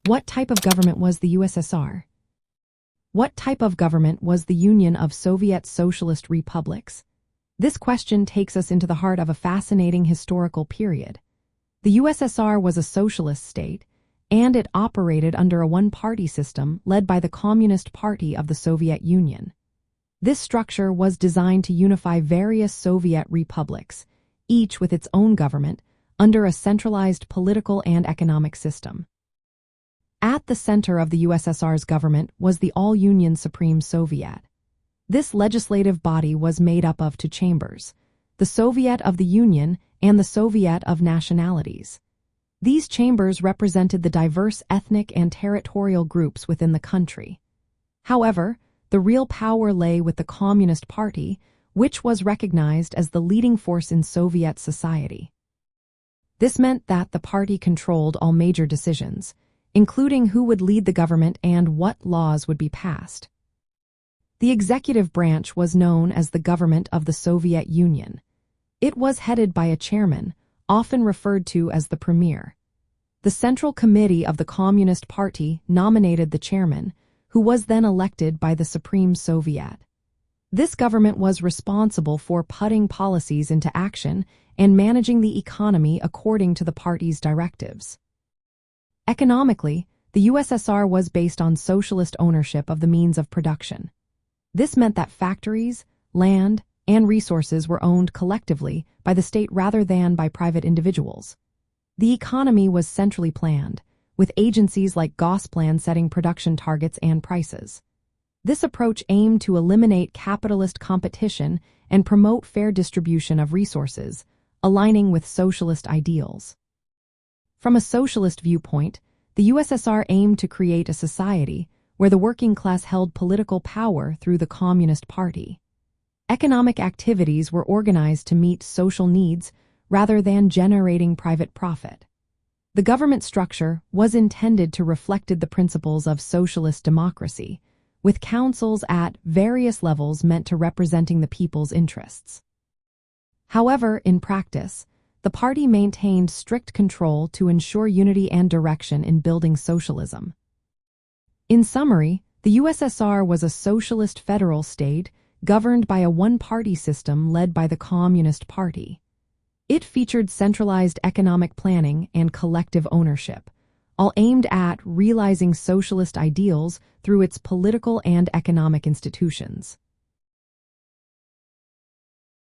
What type of government was the USSR? What type of government was the Union of Soviet Socialist Republics? This question takes us into the heart of a fascinating historical period. The USSR was a socialist state, and it operated under a one-party system led by the Communist Party of the Soviet Union. This structure was designed to unify various Soviet republics, each with its own government, under a centralized political and economic system. At the center of the USSR's government was the All-Union Supreme Soviet. This legislative body was made up of two chambers, the Soviet of the Union and the Soviet of Nationalities. These chambers represented the diverse ethnic and territorial groups within the country. However, the real power lay with the Communist Party, which was recognized as the leading force in Soviet society. This meant that the party controlled all major decisions, including who would lead the government and what laws would be passed. The executive branch was known as the government of the Soviet Union. It was headed by a chairman, often referred to as the premier. The Central Committee of the Communist Party nominated the chairman, who was then elected by the Supreme Soviet. This government was responsible for putting policies into action and managing the economy according to the party's directives. Economically, the USSR was based on socialist ownership of the means of production. This meant that factories, land, and resources were owned collectively by the state rather than by private individuals. The economy was centrally planned, with agencies like Gosplan setting production targets and prices. This approach aimed to eliminate capitalist competition and promote fair distribution of resources, aligning with socialist ideals. From a socialist viewpoint, the USSR aimed to create a society where the working class held political power through the Communist Party. Economic activities were organized to meet social needs rather than generating private profit. The government structure was intended to reflect the principles of socialist democracy, with councils at various levels meant to representing the people's interests. However, in practice, the party maintained strict control to ensure unity and direction in building socialism. In summary, the USSR was a socialist federal state governed by a one-party system led by the Communist Party. It featured centralized economic planning and collective ownership, all aimed at realizing socialist ideals through its political and economic institutions.